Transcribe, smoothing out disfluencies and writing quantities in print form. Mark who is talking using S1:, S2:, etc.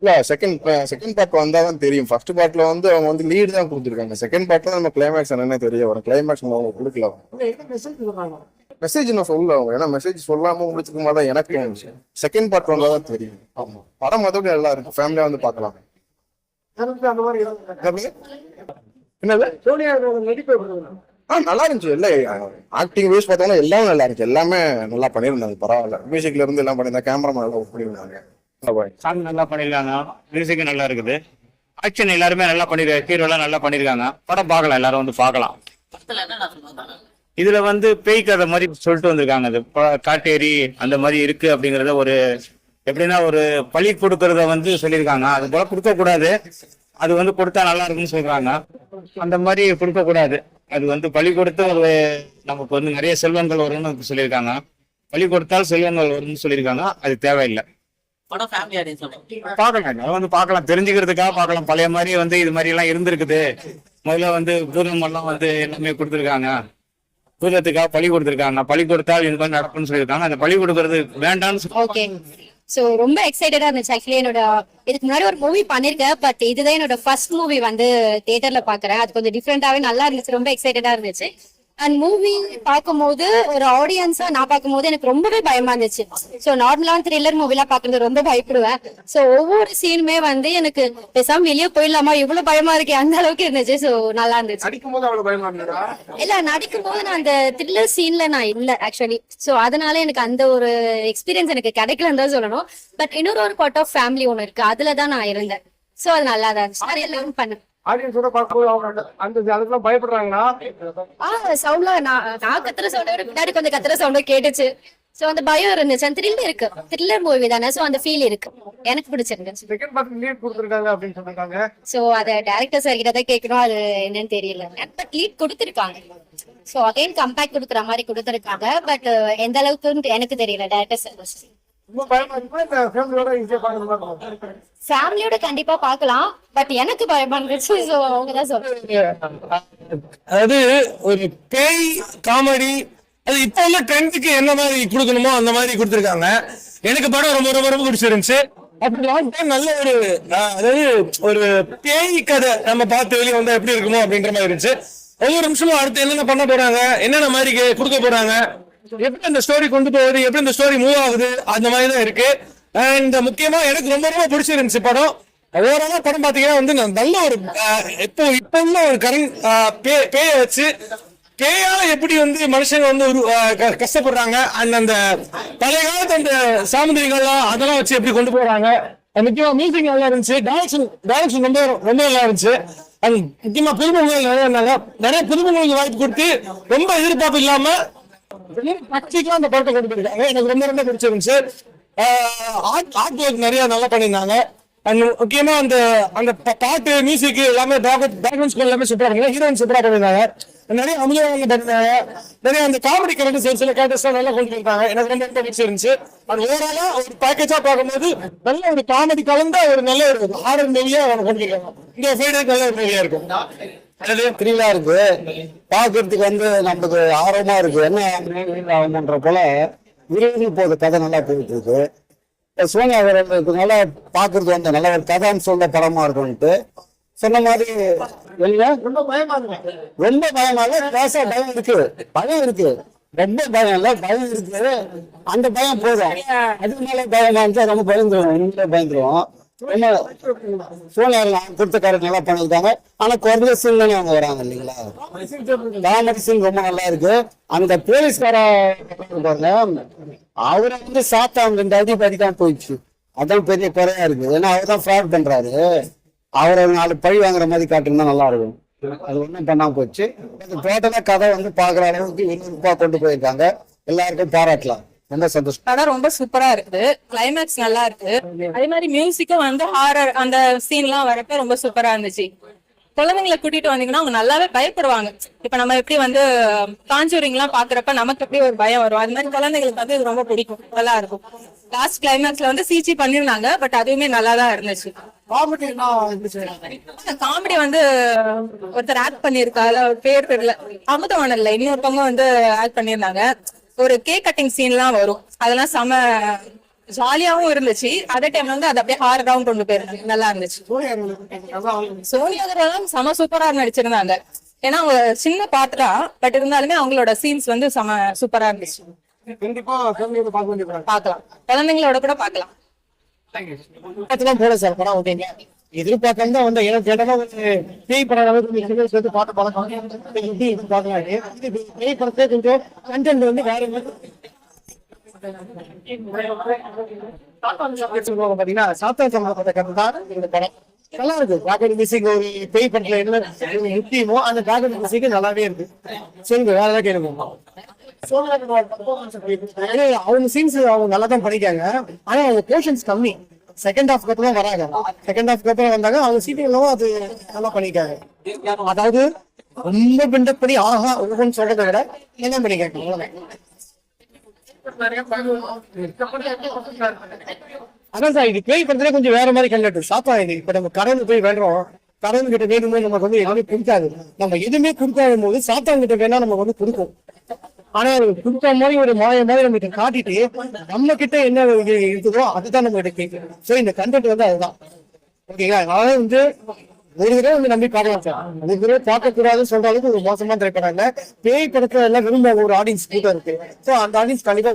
S1: இல்ல second part வந்தாதான் தெரியும். ஃபர்ஸ்ட் பார்ட்ல வந்து அவங்க வந்து லீடு தான் கொடுத்துருக்காங்க. செகண்ட் பார்ட்ல நம்ம கிளைமேக்ஸ் என்னன்னு தெரிய வரும். கிளைமேக்ஸ் அவங்க கொடுக்கல. மெசேஜ் நான் சொல்ல அவங்க, ஏன்னா மெசேஜ் சொல்லாம முடிச்சுக்கும் போது எனக்கு செகண்ட் பார்ட் வந்தாதான் தெரியும். ஆமா, படம் மொத்தம் நல்லா இருக்கு, ஃபேமிலியா வந்து பார்க்கலாம். என்னது நல்லா இருந்துச்சு. இல்ல ஆக்டிங் வைஸ் பார்த்தோம்னா எல்லாமே நல்லா இருந்துச்சு. எல்லாமே நல்லா பண்ணியிருந்தாங்க, பரவாயில்ல. மியூசிக்ல இருந்து எல்லாம் பண்ணியிருந்தாங்க, கேமராமேன் நல்லா பண்ணியிருந்தாங்க.
S2: சாங் நல்லா பண்ணிருக்காங்க, மியூசிக் நல்லா இருக்குது, ஆக்ஷன் எல்லாருமே நல்லா பண்ணிருக்காங்க, ஹீரோ எல்லாம் நல்லா பண்ணிருக்காங்க. படம் பார்க்கலாம், எல்லாரும் வந்து பார்க்கலாம். இதுல வந்து பேய் கதை மாதிரி சொல்லிட்டு வந்திருக்காங்க. அது காட்டேரி அந்த மாதிரி இருக்கு அப்படிங்கறத ஒரு எப்படின்னா ஒரு பழி கொடுக்கறத வந்து சொல்லியிருக்காங்க. அது போல கொடுக்க கூடாது, அது வந்து கொடுத்தா நல்லா இருக்குன்னு சொல்றாங்க. அந்த மாதிரி கொடுக்க கூடாது, அது வந்து பழி கொடுத்து ஒரு நமக்கு வந்து நிறைய செல்வங்கள் வரும்னு சொல்லியிருக்காங்க. பழி கொடுத்தால் செல்வங்கள் வரும்னு சொல்லியிருக்காங்க. அது தேவையில்லை. பார்க்கலாம், வந்து பார்க்கலாம், தெரிஞ்சுக்கிறதுக்காக பார்க்கலாம். பழைய மாதிரி வந்து இது மாதிரி எல்லாம் இருந்திருக்குது. முதல்ல வந்து பூதம் எல்லாம் வந்து எல்லாமே கொடுத்துருக்காங்க, பூதத்துக்காக பழி கொடுத்துருக்காங்க. பழி கொடுத்தால் இது மாதிரி நடக்கும்னு சொல்லியிருக்காங்க. அந்த பழி கொடுக்கறது வேண்டாம்னு.
S3: ஓகே, சோ ரொம்ப எக்ஸைட்டடா இருந்துச்சு. ஆக்சுவலி என்னோட இதுக்கு முன்னாடி ஒரு மூவி பண்ணிருக்கேன், பட் இதுதான் என்னோட ஃபர்ஸ்ட் மூவி வந்து தியேட்டர்ல பாக்குறேன். அது கொஞ்சம் டிஃப்ரெண்டாவே நல்லா இருந்துச்சு, ரொம்ப எக்ஸைட்டடா இருந்துச்சு. அண்ட் மூவி பார்க்கும்போது ஒரு ஆடியன்ஸா நான் பார்க்கும்போது எனக்கு ரொம்பவே பயமா இருந்துச்சு. சோ நார்மலான த்ரில்லர் மூவி எல்லாம் பாக்குறது ரொம்ப பயப்படுவேன். சோ ஒவ்வொரு சீனுமே வந்து எனக்கு பேசாம வெளியே போயிடலாமா, இவ்வளவு பயமா இருக்கு, அந்த அளவுக்கு இருந்துச்சு. சோ நல்லா இருந்துச்சு. இல்ல, நடிக்கும் போது நான் அந்த த்ரில்லர் சீன்ல நான் இல்ல ஆக்சுவலி. சோ அதனால எனக்கு அந்த ஒரு எக்ஸ்பீரியன்ஸ் எனக்கு கிடைக்கலன்னு தான் சொல்லணும். பட் இன்னொரு ஒரு பார்ட் ஆஃப் ஃபேமிலி ஒண்ணு இருக்கு, அதுலதான் நான் இருந்தேன். சோ அது நல்லா தான் இருந்துச்சு, நிறைய லேர்ன் பண்ணேன்.
S4: ஆடியன்ஸோட பார்க்கும்போது அவங்க அந்த அதுக்கெல்லாம் பயப்படுறாங்களா?
S3: சவுண்ட்ல நான் கத்துற சவுண்டோட பின்னாடி கொஞ்சம் கத்துற சவுண்ட் கேட்டுச்சு. சோ அந்த பயம் இருந்துச்சு. அந்த த்ரில் இருக்கு, த்ரில்லர் மூவி தானே, சோ அந்த ஃபீல் இருக்கு, எனக்கு பிடிச்சிருந்துச்சு.
S4: செகண்ட் பார்ட் லீட் கொடுத்திருக்காங்க அப்படின்னு சொன்னாங்க.
S3: சோ அத டைரக்டர் சார் கிட்ட தான் கேட்கணும், அது என்னன்னு தெரியல. பட் லீட் கொடுத்திருக்காங்க. சோ அகைன் கம்பேக்ட் கொடுக்குற மாதிரி கொடுத்திருக்காங்க. பட் எந்த அளவுக்கு எனக்கு தெரியல. டைரக்டர் சார் ஃபேமிலியோட கண்டிப்பா பாக்கலாம், பட் எனக்கு பயமா இருந்துச்சு. சோ அவங்கதான் சொல்றாங்க.
S5: அதாவது ஒரு பேய் காமெடி, அது இப்ப உள்ள ட்ரெண்டுக்கு என்ன மாதிரி கொடுக்கணுமோ அந்த மாதிரி கொடுத்துருக்காங்க. எனக்கு படம் ரொம்ப ரொம்ப ரொம்ப பிடிச்சிருந்துச்சு. அப்படி லாஸ்ட் டைம் நல்ல ஒரு அதாவது ஒரு பேய் கதை நம்ம பார்த்து வெளியே வந்தா எப்படி இருக்குமோ அப்படின்ற மாதிரி இருந்துச்சு. ஒவ்வொரு நிமிஷமும் அடுத்து என்னென்ன பண்ண போறாங்க, என்னென்ன மாதிரி கொடுக்க போறாங்க, எப்படி அந்த ஸ்டோரி கொண்டு போகுது, எப்படி இந்த ஸ்டோரி மூவ் ஆகுது, அந்த மாதிரி தான் இருக்கு. அண்ட் முக்கியமா எனக்கு ரொம்ப ரொம்ப பிடிச்சிருந்துச்சு படம். ஓவராலா படம் பாத்தீங்கன்னா வந்து நல்ல ஒரு இப்போ உள்ள ஒரு பேய வச்சு பேயால எப்படி வந்து மனுஷங்க வந்து கஷ்டப்படுறாங்க, அண்ட் அந்த பழைய காலத்து அந்த சாமுதிரிகள்லாம் அதெல்லாம் வச்சு எப்படி கொண்டு போறாங்க. முக்கியமா மியூசிக் நல்லா இருந்துச்சு, டைரக்ஷன் ரொம்ப ரொம்ப நல்லா இருந்துச்சு. அண்ட் முக்கியமா புதுமுகங்கள் நிறைய புதுமுகங்களுக்கு வாய்ப்பு கொடுத்து ரொம்ப எதிர்பார்ப்பு இல்லாம அந்த படத்தை கொண்டு போயிருக்காங்க. எனக்கு ரொம்ப ரொம்ப பிடிச்சிருந்துச்சு. ஆர்ட் ஒர்க் நிறைய நல்லா பண்ணியிருந்தாங்க. அண்ட் முக்கியமா அந்த அந்த பாட்டு மியூசிக் எல்லாமே பேக்ரவுண்ட் ஸ்கோர் எல்லாமே சூப்பரா பண்ணி, ஹீரோயின் சூப்பரா பண்ணியிருந்தாங்க. நிறைய அமுதமாக பண்ணிருந்தாங்க. நிறைய அந்த காமெடி கேரக்டர்ஸ் சில கேரக்டர்ஸ் நல்லா கொண்டு போயிருக்காங்க. எனக்கு ரொம்ப ரொம்ப பிடிச்சிருந்துச்சு. அது ஓவராலா ஒரு பேக்கேஜா பார்க்கும்போது நல்ல ஒரு காமெடி கலந்த ஒரு நல்ல ஒரு ஹாரர் மூவியா கொண்டு போயிருக்காங்க. இந்த ஃபைட் நல்ல ஒரு மூவியா இருக்கும்.
S6: த்ரில்லா இருக்கு, பாக்குறதுக்கு வந்து நமக்கு ஆர்வமா இருக்கு. என்ன ஆகும்ன்ற போல விரைவில் போகுது, கதை நல்லா போயிட்டு இருக்கு. சோனியா நல்லா பாக்குறது வந்து நல்ல ஒரு கதைன்னு சொல்ல படமா இருக்கும்ட்டு சொன்ன மாதிரி. ரொம்ப பயமா இல்ல, பேச பயம் இருக்கு, பயம் இருக்கு, ரொம்ப பயம் இல்ல, பயம் இருக்கு. அந்த பயம் போதும். அதுக்கு மேல பயமா இருந்தா ரொம்ப பயந்துருவோம், நீங்களே பயந்துருவோம். சோனியா கொடுத்த கேரக்டர் நல்லா பண்ணிருக்காங்க. ஆனா குறைஞ்ச சீன் தானே அவங்க வராங்க இல்லைங்களா. காமெடி சீன் ரொம்ப நல்லா இருக்கு. அந்த போலீஸ்கார பாருங்க, அவரை வந்து சாத்தா 2 அடி தான் போயிடுச்சு. அதான் பெரிய குறையா இருக்கு. ஏன்னா அவர் தான் ஃப்ராட் பண்றாரு. அவரை 4 பழி வாங்குற மாதிரி காட்டுனா நல்லா இருக்கும். அது ஒண்ணும் பண்ணாம போச்சு. டோட்டலா கதை வந்து பாக்குற அளவுக்கு விறுவிறுப்பா கொண்டு போயிருக்காங்க. எல்லாருக்கும் பாராட்டலாம். ரொம்ப சந்தோஷம்.
S7: படம் ரொம்ப சூப்பரா இருக்குது, கிளைமேக்ஸ் நல்லா இருக்கு. அதே மாதிரி மியூசிக்கும் வந்து ஹாரர் அந்த சீன் எல்லாம் வரப்ப ரொம்ப சூப்பரா இருந்துச்சு. குழந்தைங்களை கூட்டிட்டு வந்தீங்கன்னா அவங்க நல்லாவே பயப்படுவாங்க. இப்ப நம்ம எப்படி வந்து காஞ்சூரிங் எல்லாம் பாக்குறப்ப நமக்கு எப்படி ஒரு பயம் வரும், அது மாதிரி குழந்தைங்களுக்கு வந்து இது ரொம்ப பிடிக்கும், நல்லா இருக்கும். லாஸ்ட் கிளைமேக்ஸ்ல வந்து சிஜி பண்ணிருந்தாங்க, பட் அதுவுமே நல்லாதான் இருந்துச்சு. காமெடி வந்து ஒருத்தர் ஆக்ட் பண்ணிருக்காரு, பேர் தெரியல, அமுதவாணன்ல இன்னொருத்தவங்க வந்து ஆக்ட் பண்ணிருந்தாங்க. ஒரு கேக் கட்டிங் சீன் எல்லாம் வரும், அதெல்லாம் செம ஜாலியாவும் இருந்துச்சு. அதே டைம்ல வந்து அது அப்படியே ஹாரராவும் கொண்டு போயிருந்தாங்க. நல்லா இருந்துச்சு. சோனி அகர்வாலும் செம சூப்பரா நடிச்சிருந்தாங்க. ஏன்னா அவங்க சின்ன பாட்டு பட் இருந்தாலுமே அவங்களோட சீன்ஸ் வந்து செம சூப்பரா இருந்துச்சு.
S4: கண்டிப்பா ஃபேமிலியோட பார்க்க வேண்டிய படம்.
S7: பார்க்கலாம், குழந்தைங்களோட கூட பார்க்கலாம்.
S4: படத்துலாம் போல சார் படம் ஓகேங்க. எதிர்பார்க்காம தான் வந்து ஏன்னா கேட்டா வந்து பேய் படம் அளவுக்கு சேர்த்து பாட்டு பழக்கம் எப்படி பார்க்கலாம். இது பேய் படத்தை கொஞ்சம் கண்டென்ட் வந்து வேற பாத்தீங்கன்னா சாத்தா சம்பந்தப்பட்ட கதை தான் இந்த படம். நல்லா இருக்கு. பேக்ரவுண்ட் மியூசிக் ஒரு பேய் படத்துல என்ன முக்கியமோ அந்த பேக்ரவுண்ட் மியூசிக் நல்லாவே இருக்கு. சொல்லுங்க வேற ஏதாவது கேளுங்க. அவங்க சீன்ஸ் அவங்க நல்லா தான் பண்ணிக்காங்க. ஆனா அவங்க போர்ஷன்ஸ் கம்மி. செகண்ட் ஹாஃப் அப்புறம் வராங்க. செகண்ட் ஹாஃப் அப்புறம் வந்தாங்க அவங்க சீட்டிங்களும் அது நல்லா பண்ணிக்காங்க. அதாவது ரொம்ப பில்டப் பண்ணி ஆஹா ஒவ்வொன்னு சொல்றதை விட என்ன பண்ணிக்காங்க. அதான் சார் இது பேய் படத்துல கொஞ்சம் வேற மாதிரி கண்டக்ட் சாப்பா. இது இப்ப நம்ம கடவுள் போய் வேண்டோம், கடவுள் கிட்ட வேணுமே நமக்கு வந்து எதுவுமே கொடுக்காது. நம்ம எதுவுமே கொடுக்காத போது சாத்தான் கிட்ட வேணா நமக்கு வந்து கொடுக்கும். ஆனா கொடுத்த மாதிரி ஒரு மாய மாதிரி நம்ம கிட்ட காட்டிட்டு நம்ம கிட்ட என்ன இருக்குதோ அதுதான் நம்ம கிட்ட கேட்கும். சோ இந்த கண்டென்ட் வந்து அதுதான் ஓகேங்களா. அதனால வந்து ஒரு தடவை வந்து நம்பி பார்க்கலாம் சார். ஒரு தடவை பார்க்க கூடாதுன்னு சொல்ற அளவுக்கு ஒரு மோசமா திரைப்படம் இல்ல. பேய் படத்துல எல்லாம் விரும்ப ஒரு ஆடியன்ஸ் கூட்டம் இருக்கு. சோ அந்த ஆடியன்ஸ் கண்டிப்பா